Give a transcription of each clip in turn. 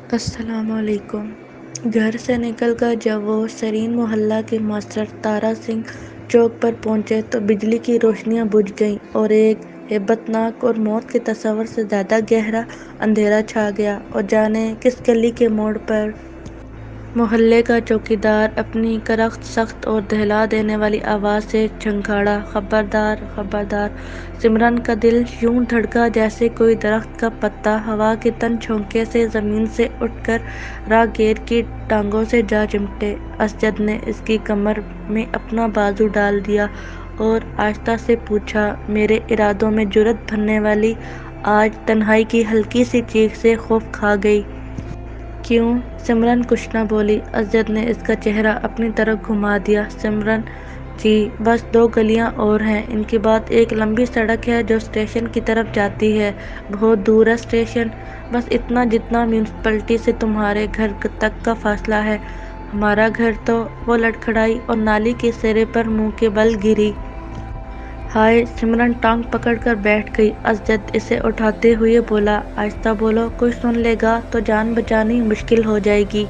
السلام علیکم۔ گھر سے نکل کر جب وہ شرین محلہ کے ماسٹر تارا سنگھ چوک پر پہنچے تو بجلی کی روشنیاں بجھ گئیں اور ایک ہیبت ناک اور موت کے تصور سے زیادہ گہرا اندھیرا چھا گیا، اور جانے کس گلی کے موڑ پر محلے کا چوکیدار اپنی کرخت سخت اور دہلا دینے والی آواز سے جھنکاڑا، خبردار خبردار! سمرن کا دل یوں دھڑکا جیسے کوئی درخت کا پتا ہوا کے تن جھونکے سے زمین سے اٹھ کر راہگیر کی ٹانگوں سے جا چمٹے۔ اسجد نے اس کی کمر میں اپنا بازو ڈال دیا اور آہستہ سے پوچھا، میرے ارادوں میں جرأت بھرنے والی آج تنہائی کی ہلکی سی چیخ سے خوف کھا گئی؟ کیوں؟ سمرن کچھ نہ بولی۔ اسجد نے اس کا چہرہ اپنی طرف گھما دیا۔ سمرن جی، بس 2 گلیاں اور ہیں، ان کے بعد ایک لمبی سڑک ہے جو اسٹیشن کی طرف جاتی ہے۔ بہت دور ہے اسٹیشن، بس اتنا جتنا میونسپلٹی سے تمہارے گھر تک کا فاصلہ ہے۔ ہمارا گھر تو… وہ لڑکھڑائی اور نالی کے سرے پر منہ کے بل گری۔ ہائے! سمرن ٹانگ پکڑ کر بیٹھ گئی۔ اسجد اسے اٹھاتے ہوئے بولا، آہستہ بولو، کوئی سن لے گا تو جان بچانی مشکل ہو جائے گی۔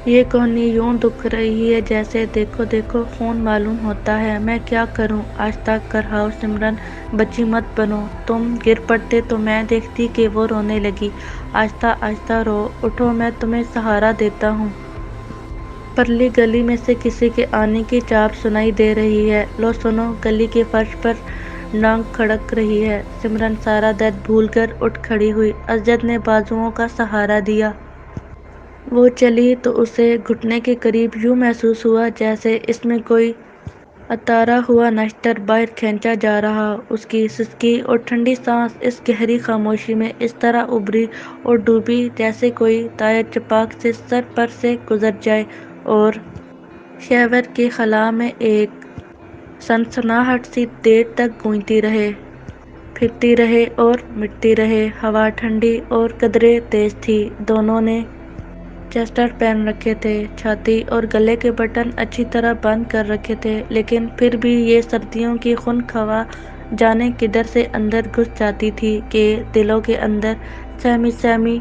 یہ کوہنی یوں دکھ رہی ہے جیسے دیکھو دیکھو خون معلوم ہوتا ہے۔ میں کیا کروں؟ آہستہ کرہاؤ سمرن، بچی مت بنو۔ تم گر پڑتے تو میں دیکھتی کہ وہ رونے لگی۔ آہستہ آہستہ رو، اٹھو، میں تمہیں سہارا دیتا ہوں۔ پرلی گلی میں سے کسی کے آنے کی چاپ سنائی دے رہی ہے۔ لو سنو، گلی کے فرش پر ناک کھڑک رہی ہے۔ سمرن سارا درد بھول کر اٹھ کھڑی ہوئی۔ اسجد نے بازوؤں کا سہارا دیا۔ وہ چلی تو اسے گھٹنے کے قریب یوں محسوس ہوا جیسے اس میں کوئی اتارا ہوا نشتر باہر کھینچا جا رہا ہو۔ اس کی سسکی اور ٹھنڈی سانس اس گہری خاموشی میں اس طرح ابھری اور ڈوبی جیسے کوئی تائر چپاک سے سر پر سے گزر جائے اور شیور کے خلا میں ایک سنسناہٹ سی دیر تک گونجتی رہے، پھرتی رہے اور مٹتی رہے۔ ہوا ٹھنڈی اور قدرے تیز تھی۔ دونوں نے چیسٹر پہن رکھے تھے، چھاتی اور گلے کے بٹن اچھی طرح بند کر رکھے تھے، لیکن پھر بھی یہ سردیوں کی خنک ہوا جانے کدھر سے اندر گھس جاتی تھی کہ دلوں کے اندر سہمی سہمی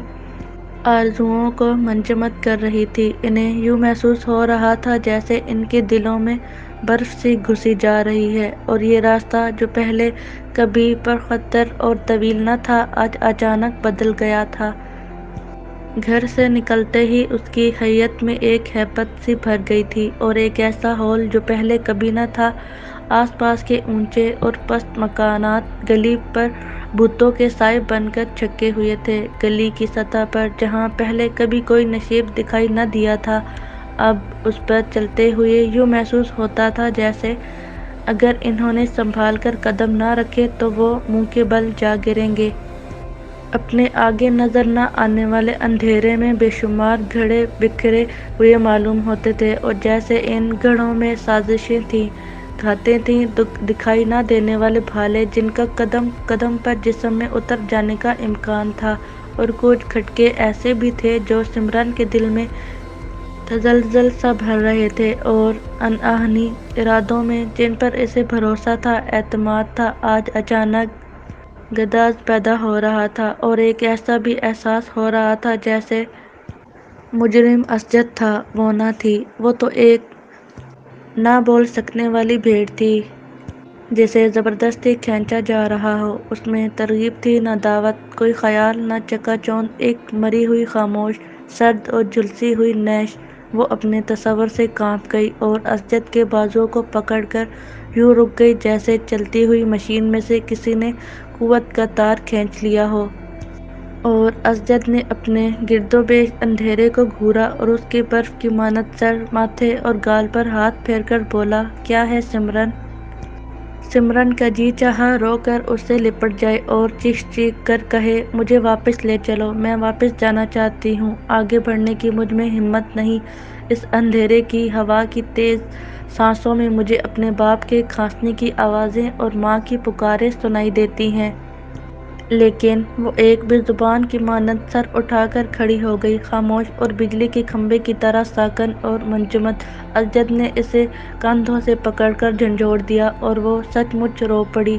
آرزوؤں کو منجمد کر رہی تھی۔ انہیں یوں محسوس ہو رہا تھا جیسے ان کے دلوں میں برف سی گھسی جا رہی ہے، اور یہ راستہ جو پہلے کبھی پرخطر اور طویل نہ تھا آج اچانک بدل گیا تھا۔ گھر سے نکلتے ہی اس کی ہیئت میں ایک ہیبت سی بھر گئی تھی، اور ایک ایسا ہول جو پہلے کبھی نہ تھا۔ آس پاس کے اونچے اور پست مکانات گلی پر بھوتوں کے سائے بن کر چھکے ہوئے تھے۔ گلی کی سطح پر جہاں پہلے کبھی کوئی نشیب دکھائی نہ دیا تھا، اب اس پر چلتے ہوئے یوں محسوس ہوتا تھا جیسے اگر انہوں نے سنبھال کر قدم نہ رکھے تو وہ منہ کے بل جا گریں گے۔ اپنے آگے نظر نہ آنے والے اندھیرے میں بے شمار گھڑے بکھرے ہوئے معلوم ہوتے تھے، اور جیسے ان گڑھوں میں سازشیں تھیں، گھاتیں تھیں، دکھائی نہ دینے والے بھالے جن کا قدم قدم پر جسم میں اتر جانے کا امکان تھا، اور کچھ کھٹکے ایسے بھی تھے جو سمرن کے دل میں تزلزل سا بھر رہے تھے، اور انآہنی ارادوں میں جن پر اسے بھروسہ تھا، اعتماد تھا، آج اچانک گداز پیدا ہو رہا تھا، اور ایک ایسا بھی احساس ہو رہا تھا جیسے مجرم اسجد تھا، وہ نہ تھی۔ وہ تو ایک نہ بول سکنے والی بھیڑ تھی جسے زبردستی کھینچا جا رہا ہو۔ اس میں ترغیب تھی نہ دعوت، کوئی خیال، نہ چکا چوند، ایک مری ہوئی خاموش، سرد اور جھلسی ہوئی نیش۔ وہ اپنے تصور سے کانپ گئی اور اسجد کے بازوؤں کو پکڑ کر یوں رک گئی جیسے چلتی ہوئی مشین میں سے کسی نے قوت کا تار کھینچ لیا ہو۔ اور اسجد نے اپنے گرد و پیش اندھیرے کو گھورا اور اس کے برف کی مانند سر، ماتھے اور گال پر ہاتھ پھیر کر بولا، کیا ہے سمرن؟ سمرن کا جی چاہا رو کر اس سے لپٹ جائے اور چیخ چیخ کر کہے، مجھے واپس لے چلو، میں واپس جانا چاہتی ہوں، آگے بڑھنے کی مجھ میں ہمت نہیں۔ اس اندھیرے کی ہوا کی تیز سانسوں میں مجھے اپنے باپ کے کھانسنے کی آوازیں اور ماں کی پکاریں سنائی دیتی ہیں۔ لیکن وہ ایک بے زبان کی مانند سر اٹھا کر کھڑی ہو گئی، خاموش اور بجلی کے کھمبے کی طرح ساکن اور منجمد۔ اسجد نے اسے کندھوں سے پکڑ کر جھنجھوڑ دیا اور وہ سچ مچ رو پڑی۔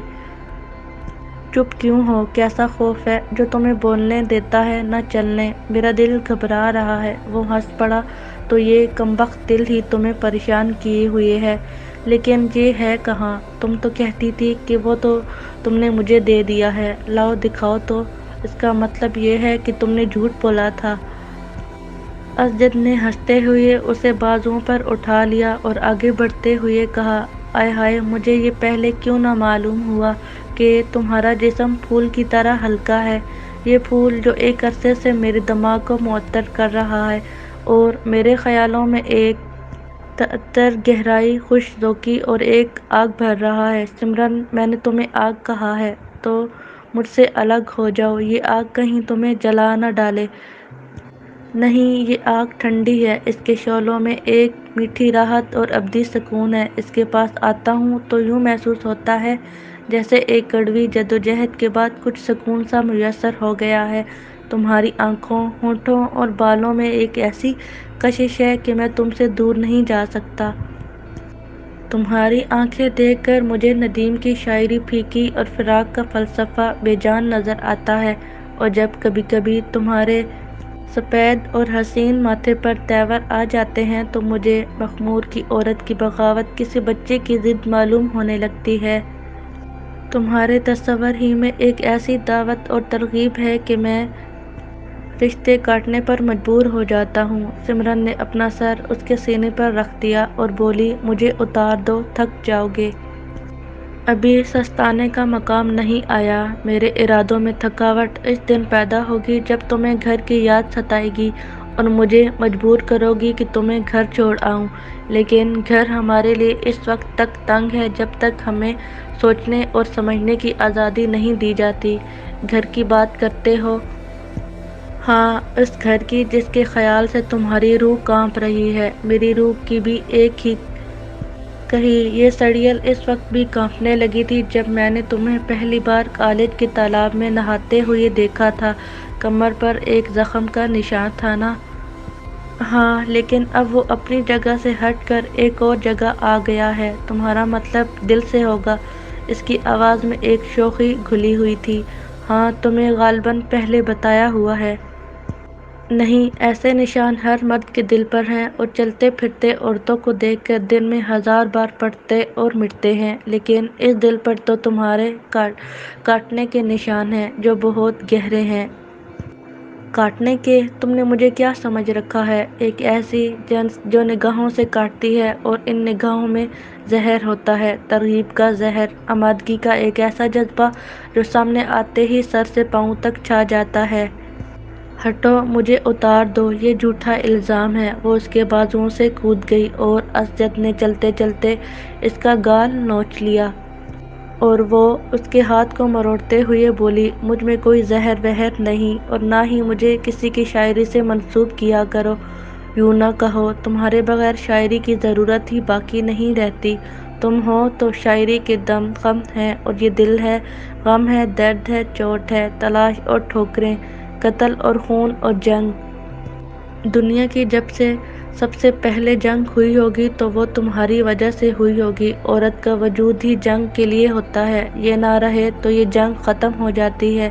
چپ کیوں ہو؟ کیسا خوف ہے جو تمہیں بولنے دیتا ہے نہ چلنے؟ میرا دل گھبرا رہا ہے۔ وہ ہنس پڑا۔ تو یہ کمبخت دل ہی تمہیں پریشان کیے ہوئے ہے، لیکن یہ ہے کہاں؟ تم تو کہتی تھی کہ وہ تو تم نے مجھے دے دیا ہے۔ لاؤ دکھاؤ تو۔ اس کا مطلب یہ ہے کہ تم نے جھوٹ بولا تھا۔ اسجد نے ہنستے ہوئے اسے بازوؤں پر اٹھا لیا اور آگے بڑھتے ہوئے کہا، آئے ہائے، مجھے یہ پہلے کیوں نہ معلوم ہوا کہ تمہارا جسم پھول کی طرح ہلکا ہے۔ یہ پھول جو ایک عرصے سے میرے دماغ کو معطر کر رہا ہے اور میرے خیالوں میں ایک تعطر، گہرائی، خوش ذوقی اور ایک آگ بھر رہا ہے۔ سمرن، میں نے تمہیں آگ کہا ہے تو مجھ سے الگ ہو جاؤ، یہ آگ کہیں تمہیں جلا نہ ڈالے۔ نہیں، یہ آگ ٹھنڈی ہے، اس کے شعلوں میں ایک میٹھی راحت اور ابدی سکون ہے۔ اس کے پاس آتا ہوں تو یوں محسوس ہوتا ہے جیسے ایک کڑوی جدوجہد کے بعد کچھ سکون سا میسر ہو گیا ہے۔ تمہاری آنکھوں، ہونٹوں اور بالوں میں ایک ایسی کشش ہے کہ میں تم سے دور نہیں جا سکتا۔ تمہاری آنکھیں دیکھ کر مجھے ندیم کی شاعری پھیکی اور فراق کا فلسفہ بے جان نظر آتا ہے، اور جب کبھی کبھی تمہارے سپید اور حسین ماتھے پر تیور آ جاتے ہیں تو مجھے مخمور کی عورت کی بغاوت کسی بچے کی ضد معلوم ہونے لگتی ہے۔ تمہارے تصور ہی میں ایک ایسی دعوت اور ترغیب ہے کہ میں رشتے کاٹنے پر مجبور ہو جاتا ہوں۔ سمرن نے اپنا سر اس کے سینے پر رکھ دیا اور بولی، مجھے اتار دو، تھک جاؤ گے۔ ابھی سستانے کا مقام نہیں آیا۔ میرے ارادوں میں تھکاوٹ اس دن پیدا ہوگی جب تمہیں گھر کی یاد ستائے گی اور مجھے مجبور کرو گی کہ تمہیں گھر چھوڑ آؤں۔ لیکن گھر ہمارے لیے اس وقت تک تنگ ہے جب تک ہمیں سوچنے اور سمجھنے کی آزادی نہیں دی جاتی۔ گھر کی بات کرتے ہو؟ ہاں، اس گھر کی جس کے خیال سے تمہاری روح کانپ رہی ہے۔ میری روح کی بھی ایک ہی کہی یہ سڑیل اس وقت بھی کانپنے لگی تھی جب میں نے تمہیں پہلی بار کالج کے تالاب میں نہاتے ہوئے دیکھا تھا۔ کمر پر ایک زخم کا نشان تھا نا؟ ہاں، لیکن اب وہ اپنی جگہ سے ہٹ کر ایک اور جگہ آ گیا ہے۔ تمہارا مطلب دل سے ہوگا۔ اس کی آواز میں ایک شوخی گھلی ہوئی تھی۔ ہاں، تمہیں غالباً پہلے بتایا ہوا ہے۔ نہیں، ایسے نشان ہر مرد کے دل پر ہیں اور چلتے پھرتے عورتوں کو دیکھ کر دن میں 1000 بار پڑتے اور مٹتے ہیں، لیکن اس دل پر تو تمہارے کاٹنے کے نشان ہیں جو بہت گہرے ہیں۔ کاٹنے کے؟ تم نے مجھے کیا سمجھ رکھا ہے؟ ایک ایسی جنس جو نگاہوں سے کاٹتی ہے اور ان نگاہوں میں زہر ہوتا ہے، ترغیب کا زہر، آمادگی کا ایک ایسا جذبہ جو سامنے آتے ہی سر سے پاؤں تک چھا جاتا ہے۔ ہٹو، مجھے اتار دو، یہ جھوٹا الزام ہے۔ وہ اس کے بازوؤں سے کود گئی اور اسجد نے چلتے چلتے اس کا گال نوچ لیا اور وہ اس کے ہاتھ کو مروڑتے ہوئے بولی، مجھ میں کوئی زہر وہر نہیں اور نہ ہی مجھے کسی کی شاعری سے منسوب کیا کرو۔ یوں نہ کہو، تمہارے بغیر شاعری کی ضرورت ہی باقی نہیں رہتی۔ تم ہو تو شاعری کے دم غم ہے اور یہ دل ہے، غم ہے، درد ہے، چوٹ ہے، تلاش اور ٹھوکریں، قتل اور خون اور جنگ۔ دنیا کی جب سے سب سے پہلے جنگ ہوئی ہوگی تو وہ تمہاری وجہ سے ہوئی ہوگی۔ عورت کا وجود ہی جنگ کے لیے ہوتا ہے۔ یہ نہ رہے تو یہ جنگ ختم ہو جاتی ہے،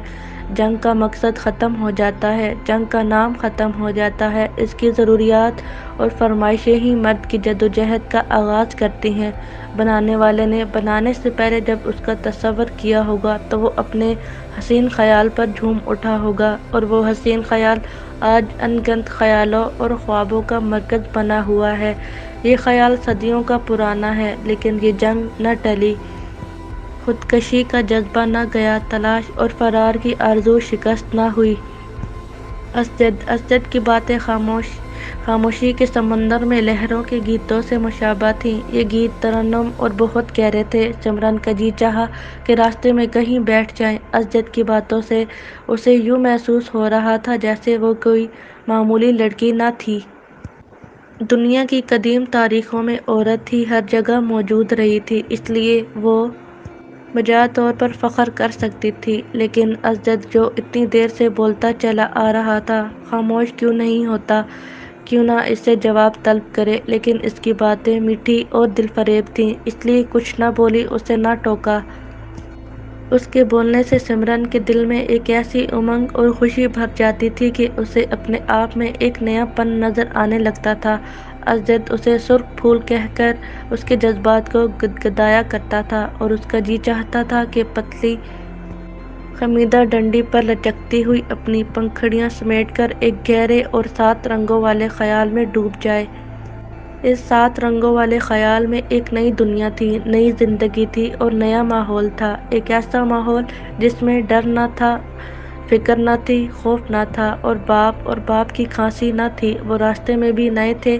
جنگ کا مقصد ختم ہو جاتا ہے، جنگ کا نام ختم ہو جاتا ہے۔ اس کی ضروریات اور فرمائشیں ہی مرد کی جدوجہد کا آغاز کرتی ہیں۔ بنانے والے نے بنانے سے پہلے جب اس کا تصور کیا ہوگا تو وہ اپنے حسین خیال پر جھوم اٹھا ہوگا، اور وہ حسین خیال آج ان گنت خیالوں اور خوابوں کا مرکز بنا ہوا ہے۔ یہ خیال صدیوں کا پرانا ہے، لیکن یہ جنگ نہ ٹلی، خودکشی کا جذبہ نہ گیا، تلاش اور فرار کی آرزو شکست نہ ہوئی۔ اسجد کی باتیں خاموشی کے سمندر میں لہروں کے گیتوں سے مشابہ تھیں۔ یہ گیت ترنم اور بہت گہرے تھے۔ سمرن کا جی چاہا کہ راستے میں کہیں بیٹھ جائیں۔ اسجد کی باتوں سے اسے یوں محسوس ہو رہا تھا جیسے وہ کوئی معمولی لڑکی نہ تھی۔ دنیا کی قدیم تاریخوں میں عورت ہی ہر جگہ موجود رہی تھی، اس لیے وہ بجا طور پر فخر کر سکتی تھی۔ لیکن اسجد جو اتنی دیر سے بولتا چلا آ رہا تھا، خاموش کیوں نہیں ہوتا؟ کیوں نہ اس سے جواب طلب کرے؟ لیکن اس کی باتیں میٹھی اور دل فریب تھیں، اس لیے کچھ نہ بولی، اسے نہ ٹوکا۔ اس کے بولنے سے سمرن کے دل میں ایک ایسی امنگ اور خوشی بھر جاتی تھی کہ اسے اپنے آپ میں ایک نیا پن نظر آنے لگتا تھا۔ اسجد اسے سرخ پھول کہہ کر اس کے جذبات کو گدگدایا کرتا تھا اور اس کا جی چاہتا تھا کہ پتلی خمیدہ ڈنڈی پر لچکتی ہوئی اپنی پنکھڑیاں سمیٹ کر ایک گہرے اور 7 رنگوں والے خیال میں ڈوب جائے۔ اس 7 رنگوں والے خیال میں ایک نئی دنیا تھی، نئی زندگی تھی اور نیا ماحول تھا، ایک ایسا ماحول جس میں ڈر نہ تھا، فکر نہ تھی، خوف نہ تھا اور باپ کی کھانسی نہ تھی۔ وہ راستے میں بھی نئے تھے،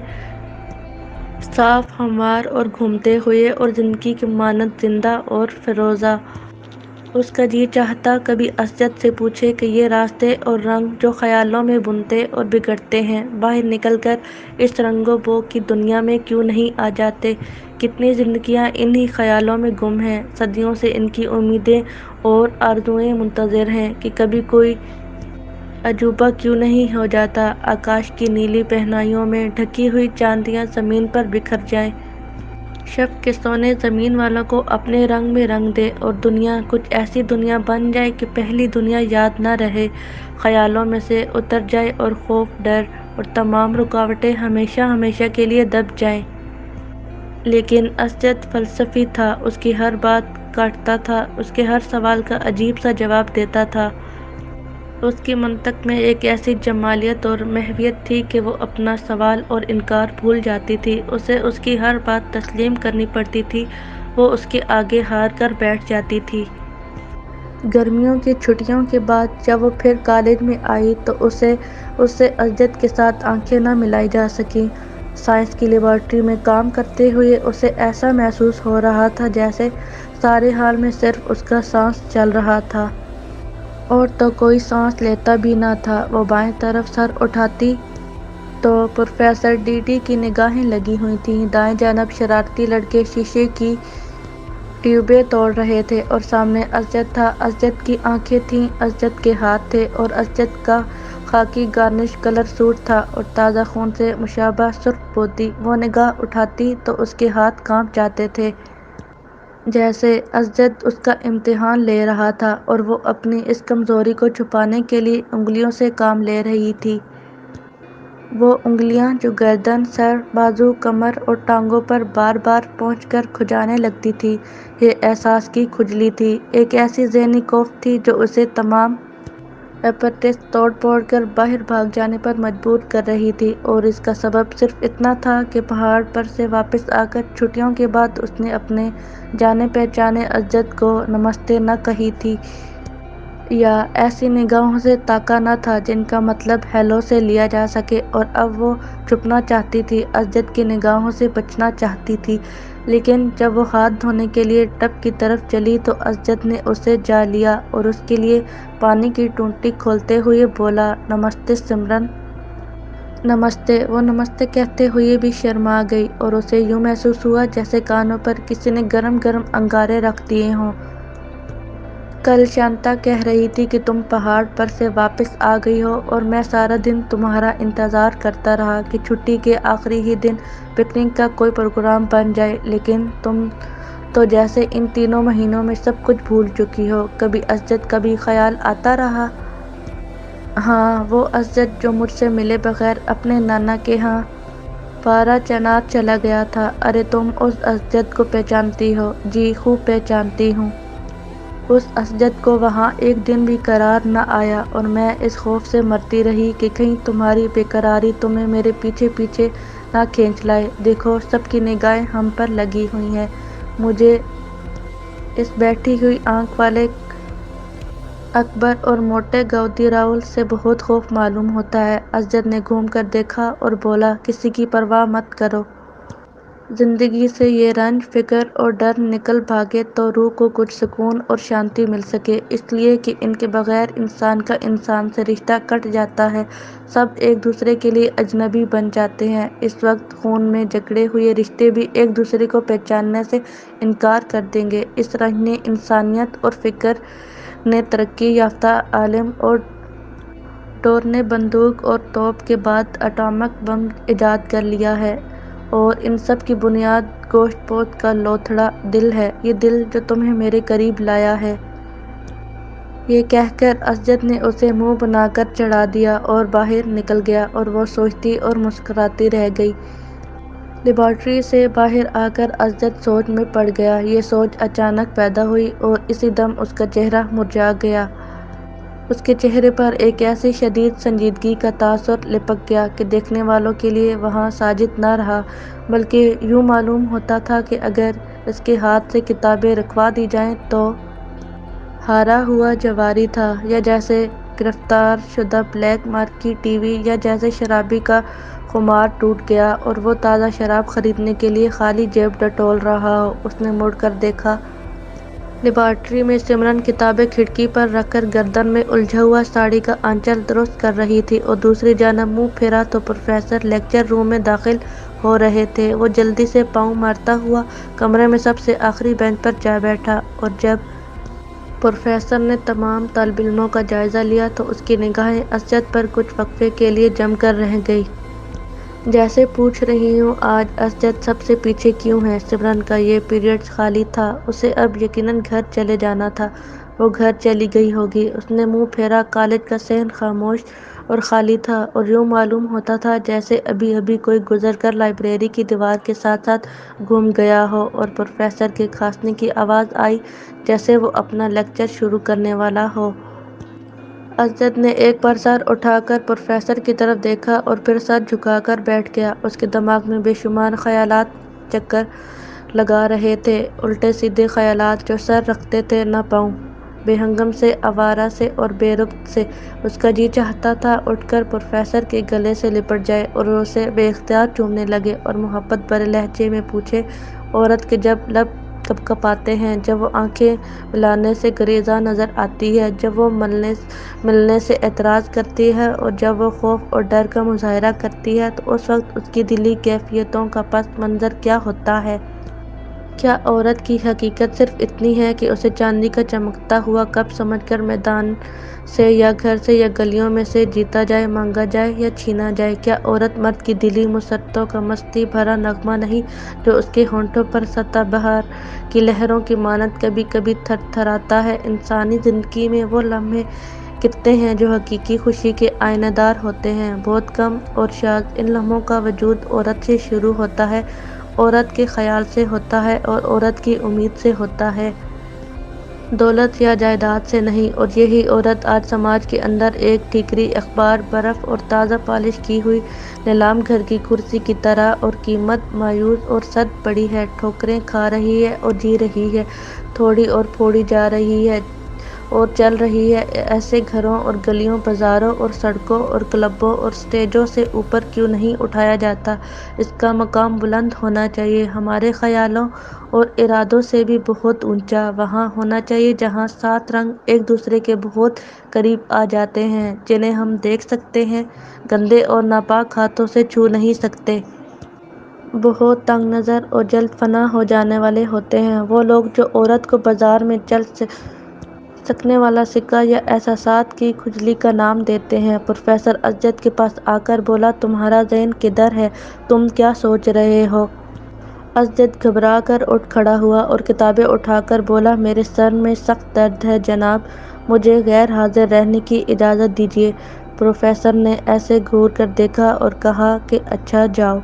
صاف ہموار اور گھومتے ہوئے اور زندگی کی مانند زندہ اور فیروزہ۔ اس کا جی چاہتا کبھی اسجد سے پوچھے کہ یہ راستے اور رنگ جو خیالوں میں بنتے اور بگڑتے ہیں، باہر نکل کر اس رنگ و بو کی دنیا میں کیوں نہیں آ جاتے؟ کتنی زندگیاں انہی خیالوں میں گم ہیں، صدیوں سے ان کی امیدیں اور آرزوئیں منتظر ہیں کہ کبھی کوئی عجوبہ کیوں نہیں ہو جاتا، آکاش کی نیلی پہنائیوں میں ڈھکی ہوئی چاندیاں زمین پر بکھر جائیں۔ شب کے سونے زمین والوں کو اپنے رنگ میں رنگ دے اور دنیا کچھ ایسی دنیا بن جائے کہ پہلی دنیا یاد نہ رہے، خیالوں میں سے اتر جائے اور خوف، ڈر اور تمام رکاوٹیں ہمیشہ ہمیشہ کے لیے دب جائیں۔ لیکن اسجد فلسفی تھا، اس کی ہر بات کاٹتا تھا، اس کے ہر سوال کا عجیب سا جواب دیتا تھا۔ اس کی منطق میں ایک ایسی جمالیت اور محویت تھی کہ وہ اپنا سوال اور انکار بھول جاتی تھی، اسے اس کی ہر بات تسلیم کرنی پڑتی تھی، وہ اس کے آگے ہار کر بیٹھ جاتی تھی۔ گرمیوں کی چھٹیوں کے بعد جب وہ پھر کالج میں آئی تو اس سے اسجد کے ساتھ آنکھیں نہ ملائی جا سکیں۔ سائنس کی لیبارٹری میں کام کرتے ہوئے اسے ایسا محسوس ہو رہا تھا جیسے سارے ہال میں صرف اس کا سانس چل رہا تھا اور تو کوئی سانس لیتا بھی نہ تھا۔ وہ بائیں طرف سر اٹھاتی تو پروفیسر ڈی ٹی کی نگاہیں لگی ہوئی تھیں، دائیں جانب شرارتی لڑکے شیشے کی ٹیوبیں توڑ رہے تھے اور سامنے اسجد تھا۔ اسجد کی آنکھیں تھیں، اسجد کے ہاتھ تھے اور اسجد کا خاکی گارنش کلر سوٹ تھا اور تازہ خون سے مشابہ سرخ پوتی۔ وہ نگاہ اٹھاتی تو اس کے ہاتھ کانپ جاتے تھے، جیسے اسجد اس کا امتحان لے رہا تھا اور وہ اپنی اس کمزوری کو چھپانے کے لیے انگلیوں سے کام لے رہی تھی۔ وہ انگلیاں جو گردن، سر، بازو، کمر اور ٹانگوں پر بار بار پہنچ کر کھجانے لگتی تھیں، یہ احساس کی کھجلی تھی، ایک ایسی ذہنی کوفت تھی جو اسے تمام ایپرٹس توڑ پھوڑ کر باہر بھاگ جانے پر مجبور کر رہی تھی۔ اور اس کا سبب صرف اتنا تھا کہ پہاڑ پر سے واپس آ کر چھٹیوں کے بعد اس نے اپنے جانے پہچانے اسجد کو نمستے نہ کہی تھی یا ایسی نگاہوں سے تاکا نہ تھا جن کا مطلب ہیلو سے لیا جا سکے، اور اب وہ چھپنا چاہتی تھی، اسجد کی نگاہوں سے بچنا چاہتی تھی۔ لیکن جب وہ ہاتھ دھونے کے لیے ٹب کی طرف چلی تو اسجد نے اسے جا لیا اور اس کے لیے پانی کی ٹوٹی کھولتے ہوئے بولا، نمستے سمرن۔ نمستے۔ وہ نمستے کہتے ہوئے بھی شرما گئی اور اسے یوں محسوس ہوا جیسے کانوں پر کسی نے گرم گرم انگارے رکھ دیے ہوں۔ کل شانتا کہہ رہی تھی کہ تم پہاڑ پر سے واپس آ گئی ہو اور میں سارا دن تمہارا انتظار کرتا رہا کہ چھٹی کے آخری ہی دن پکنک کا کوئی پروگرام بن جائے، لیکن تم تو جیسے ان 3 مہینوں میں سب کچھ بھول چکی ہو۔ کبھی اسجد، کبھی خیال آتا رہا۔ ہاں، وہ اسجد جو مجھ سے ملے بغیر اپنے نانا کے ہاں پارا چنار چلا گیا تھا۔ ارے تم اس اسجد کو پہچانتی ہو؟ جی خوب پہچانتی ہوں۔ اس اسجد کو وہاں ایک دن بھی قرار نہ آیا اور میں اس خوف سے مرتی رہی کہ کہیں تمہاری بے قراری تمہیں میرے پیچھے پیچھے نہ کھینچ لائے۔ دیکھو سب کی نگاہیں ہم پر لگی ہوئی ہیں، مجھے اس بیٹھی ہوئی آنکھ والے اکبر اور موٹے گاؤدی راؤل سے بہت خوف معلوم ہوتا ہے۔ اسجد نے گھوم کر دیکھا اور بولا، کسی کی پرواہ مت کرو۔ زندگی سے یہ رنج، فکر اور ڈر نکل بھاگے تو روح کو کچھ سکون اور شانتی مل سکے، اس لیے کہ ان کے بغیر انسان کا انسان سے رشتہ کٹ جاتا ہے، سب ایک دوسرے کے لیے اجنبی بن جاتے ہیں۔ اس وقت خون میں جکڑے ہوئے رشتے بھی ایک دوسرے کو پہچاننے سے انکار کر دیں گے۔ اس رنج نے انسانیت اور فکر نے ترقی یافتہ عالم اور ڈور نے بندوق اور توپ کے بعد اٹامک بم ایجاد کر لیا ہے، اور ان سب کی بنیاد گوشت پوست کا لوتھڑا دل ہے، یہ دل جو تمہیں میرے قریب لایا ہے۔ یہ کہہ کر اسجد نے اسے منہ بنا کر چڑھا دیا اور باہر نکل گیا اور وہ سوچتی اور مسکراتی رہ گئی۔ لیبارٹری سے باہر آ کر اسجد سوچ میں پڑ گیا۔ یہ سوچ اچانک پیدا ہوئی اور اسی دم اس کا چہرہ مرجھا گیا۔ اس کے چہرے پر ایک ایسی شدید سنجیدگی کا تاثر لپک گیا کہ دیکھنے والوں کے لیے وہاں ساجد نہ رہا، بلکہ یوں معلوم ہوتا تھا کہ اگر اس کے ہاتھ سے کتابیں رکھوا دی جائیں تو ہارا ہوا جواری تھا، یا جیسے گرفتار شدہ بلیک مارکی ٹی وی، یا جیسے شرابی کا خمار ٹوٹ گیا اور وہ تازہ شراب خریدنے کے لیے خالی جیب ٹٹول رہا ہو۔ اس نے مڑ کر دیکھا۔ لیبارٹری میں سمرن کتابیں کھڑکی پر رکھ کر گردن میں الجھا ہوا ساڑی کا آنچل درست کر رہی تھی اور دوسری جانب منہ پھیرا تو پروفیسر لیکچر روم میں داخل ہو رہے تھے۔ وہ جلدی سے پاؤں مارتا ہوا کمرے میں سب سے آخری بینچ پر جا بیٹھا اور جب پروفیسر نے تمام طالب علموں کا جائزہ لیا تو اس کی نگاہیں اسجد پر کچھ وقفے کے لیے جم کر رہ گئی، جیسے پوچھ رہی ہوں آج اسجد سب سے پیچھے کیوں ہے؟ سمرن کا یہ پیریڈ خالی تھا، اسے اب یقیناً گھر چلے جانا تھا۔ وہ گھر چلی گئی ہوگی۔ اس نے منہ پھیرا۔ کالج کا صحن خاموش اور خالی تھا اور یوں معلوم ہوتا تھا جیسے ابھی ابھی کوئی گزر کر لائبریری کی دیوار کے ساتھ ساتھ گم گیا ہو اور پروفیسر کے کھانسنے کی آواز آئی جیسے وہ اپنا لیکچر شروع کرنے والا ہو۔ اسجد نے ایک بار سر اٹھا کر پروفیسر کی طرف دیکھا اور پھر سر جھکا کر بیٹھ گیا۔ اس کے دماغ میں بے شمار خیالات چکر لگا رہے تھے، الٹے سیدھے خیالات جو سر رکھتے تھے نہ پاؤں، بے ہنگم سے، آوارہ سے اور بے ربط سے۔ اس کا جی چاہتا تھا اٹھ کر پروفیسر کے گلے سے لپٹ جائے اور اسے بے اختیار چومنے لگے اور محبت بھرے لہجے میں پوچھے، عورت کے جب لب کپکپاتے ہیں، جب وہ آنکھیں ملانے سے گریزاں نظر آتی ہے، جب وہ ملنے سے اعتراض کرتی ہے اور جب وہ خوف اور ڈر کا مظاہرہ کرتی ہے تو اس وقت اس کی دلی کیفیتوں کا پس منظر کیا ہوتا ہے؟ کیا عورت کی حقیقت صرف اتنی ہے کہ اسے چاندی کا چمکتا ہوا کپ سمجھ کر میدان سے یا گھر سے یا گلیوں میں سے جیتا جائے، مانگا جائے یا چھینا جائے؟ کیا عورت مرد کی دلی مسرتوں کا مستی بھرا نغمہ نہیں جو اس کے ہونٹوں پر سدھا بہار کی لہروں کی مانند کبھی کبھی تھر تھراتا ہے؟ انسانی زندگی میں وہ لمحے کتنے ہیں جو حقیقی خوشی کے آئینہ دار ہوتے ہیں؟ بہت کم اور شاذ۔ ان لمحوں کا وجود عورت سے شروع ہوتا ہے، عورت کے خیال سے ہوتا ہے اور عورت کی امید سے ہوتا ہے، دولت یا جائیداد سے نہیں۔ اور یہی عورت آج سماج کے اندر ایک ٹھیکری اخبار، برف اور تازہ پالش کی ہوئی نیلام گھر کی کرسی کی طرح اور قیمت مایوس اور سد پڑی ہے، ٹھوکریں کھا رہی ہے اور جی رہی ہے، تھوڑی اور پھوڑی جا رہی ہے اور چل رہی ہے۔ ایسے گھروں اور گلیوں، بازاروں اور سڑکوں اور کلبوں اور سٹیجوں سے اوپر کیوں نہیں اٹھایا جاتا؟ اس کا مقام بلند ہونا چاہیے، ہمارے خیالوں اور ارادوں سے بھی بہت اونچا۔ وہاں ہونا چاہیے جہاں 7 رنگ ایک دوسرے کے بہت قریب آ جاتے ہیں، جنہیں ہم دیکھ سکتے ہیں، گندے اور ناپاک ہاتھوں سے چھو نہیں سکتے۔ بہت تنگ نظر اور جلد فنا ہو جانے والے ہوتے ہیں وہ لوگ جو عورت کو بازار میں چل سکنے والا سکہ یا احساسات کی کھجلی کا نام دیتے ہیں۔ پروفیسر اسجد کے پاس آ کر بولا، تمہارا ذہن کدھر ہے؟ تم کیا سوچ رہے ہو؟ اسجد گھبرا کر اٹھ کھڑا ہوا اور کتابیں اٹھا کر بولا، میرے سر میں سخت درد ہے جناب، مجھے غیر حاضر رہنے کی اجازت دیجیے۔ پروفیسر نے اسے گھور کر دیکھا اور کہا کہ اچھا جاؤ۔